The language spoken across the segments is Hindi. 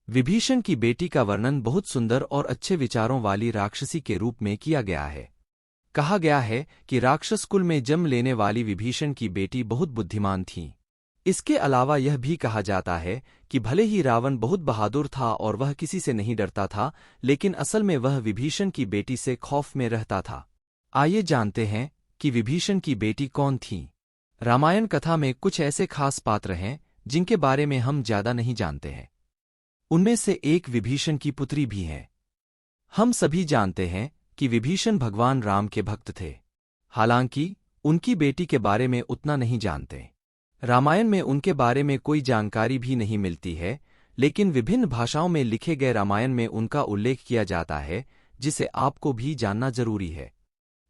विभीषण की बेटी का वर्णन बहुत सुंदर और अच्छे विचारों वाली राक्षसी के रूप में किया गया है। कहा गया है कि राक्षस कुल में जन्म लेने वाली विभीषण की बेटी बहुत बुद्धिमान थीं। इसके अलावा यह भी कहा जाता है कि भले ही रावण बहुत बहादुर था और वह किसी से नहीं डरता था, लेकिन असल में वह विभीषण की बेटी से खौफ में रहता था। आइए जानते हैं कि विभीषण की बेटी कौन थी। रामायण कथा में कुछ ऐसे खास पात्र हैं जिनके बारे में हम ज्यादा नहीं जानते हैं। उनमें से एक विभीषण की पुत्री भी है। हम सभी जानते हैं कि विभीषण भगवान राम के भक्त थे। हालांकि उनकी बेटी के बारे में उतना नहीं जानते। रामायण में उनके बारे में कोई जानकारी भी नहीं मिलती है, लेकिन विभिन्न भाषाओं में लिखे गए रामायण में उनका उल्लेख किया जाता है, जिसे आपको भी जानना जरूरी है।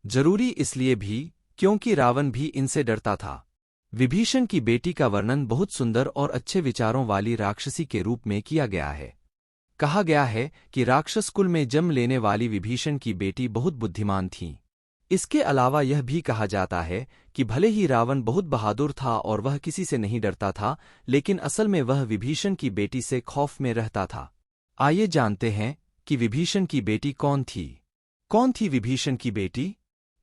जरूरी इसलिए भी क्योंकि रावण भी इनसे डरता था। विभीषण की बेटी का वर्णन बहुत सुंदर और अच्छे विचारों वाली राक्षसी के रूप में किया गया है। कहा गया है कि राक्षस कुल में जन्म लेने वाली विभीषण की बेटी बहुत बुद्धिमान थीं। इसके अलावा यह भी कहा जाता है कि भले ही रावण बहुत बहादुर था और वह किसी से नहीं डरता था, लेकिन असल में वह विभीषण की बेटी से खौफ में रहता था। आइए जानते हैं कि विभीषण की बेटी कौन थी। कौन थी विभीषण की बेटी?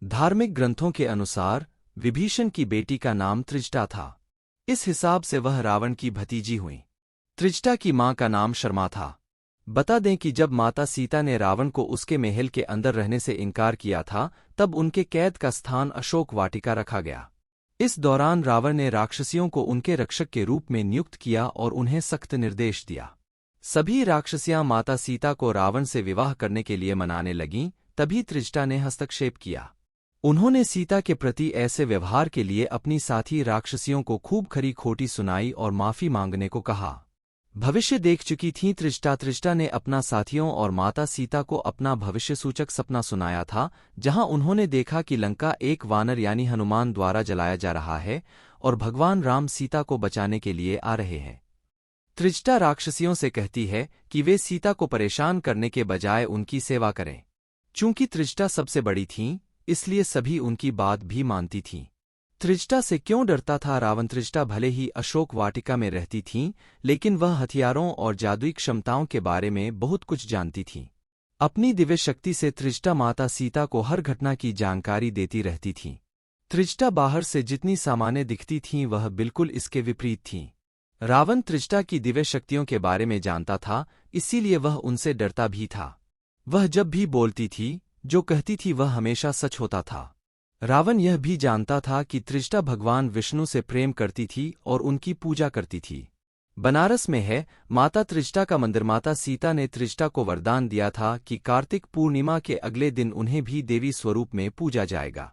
धार्मिक ग्रंथों के अनुसार विभीषण की बेटी का नाम त्रिजटा था। इस हिसाब से वह रावण की भतीजी हुई। त्रिजटा की मां का नाम शर्मा था। बता दें कि जब माता सीता ने रावण को उसके महल के अंदर रहने से इनकार किया था, तब उनके कैद का स्थान अशोक वाटिका रखा गया। इस दौरान रावण ने राक्षसियों को उनके रक्षक के रूप में नियुक्त किया और उन्हें सख्त निर्देश दिया। सभी राक्षसियां माता सीता को रावण से विवाह करने के लिए मनाने लगीं, तभी त्रिजटा ने हस्तक्षेप किया। उन्होंने सीता के प्रति ऐसे व्यवहार के लिए अपनी साथी राक्षसियों को खूब खरी खोटी सुनाई और माफी मांगने को कहा। भविष्य देख चुकी थीं त्रिजटा ने अपना साथियों और माता सीता को अपना भविष्य सूचक सपना सुनाया था, जहां उन्होंने देखा कि लंका एक वानर यानी हनुमान द्वारा जलाया जा रहा है और भगवान राम सीता को बचाने के लिए आ रहे हैं। त्रिजटा राक्षसियों से कहती है कि वे सीता को परेशान करने के बजाय उनकी सेवा करें। चूंकि त्रिजटा सबसे बड़ी थीं, इसलिए सभी उनकी बात भी मानती थीं। त्रिजटा से क्यों डरता था रावण? त्रिजटा भले ही अशोक वाटिका में रहती थीं, लेकिन वह हथियारों और जादुई क्षमताओं के बारे में बहुत कुछ जानती थीं। अपनी दिव्य शक्ति से त्रिजटा माता सीता को हर घटना की जानकारी देती रहती थीं। त्रिजटा बाहर से जितनी सामान्य दिखती थीं, वह बिल्कुल इसके विपरीत थीं। रावण त्रिजटा की दिव्य शक्तियों के बारे में जानता था, इसीलिए वह उनसे डरता भी था। वह जब भी बोलती थी, जो कहती थी, वह हमेशा सच होता था। रावण यह भी जानता था कि त्रिजटा भगवान विष्णु से प्रेम करती थी और उनकी पूजा करती थी। बनारस में है माता त्रिजटा का मंदिर। माता सीता ने त्रिजटा को वरदान दिया था कि कार्तिक पूर्णिमा के अगले दिन उन्हें भी देवी स्वरूप में पूजा जाएगा।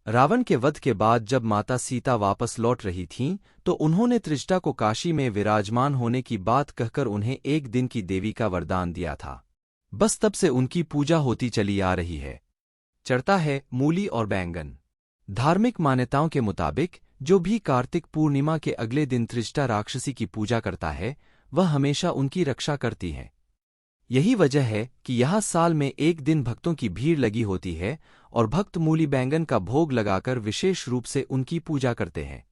रावण के वध के बाद जब माता सीता वापस लौट रही थीं, तो उन्होंने त्रिजटा को काशी में विराजमान होने की बात कहकर उन्हें एक दिन की देवी का वरदान दिया था। बस तब से उनकी पूजा होती चली आ रही है। चढ़ता है मूली और बैंगन। धार्मिक मान्यताओं के मुताबिक जो भी कार्तिक पूर्णिमा के अगले दिन त्रिजटा राक्षसी की पूजा करता है, वह हमेशा उनकी रक्षा करती है। यही वजह है कि यहाँ साल में एक दिन भक्तों की भीड़ लगी होती है और भक्त मूली बैंगन का भोग लगाकर विशेष रूप से उनकी पूजा करते हैं।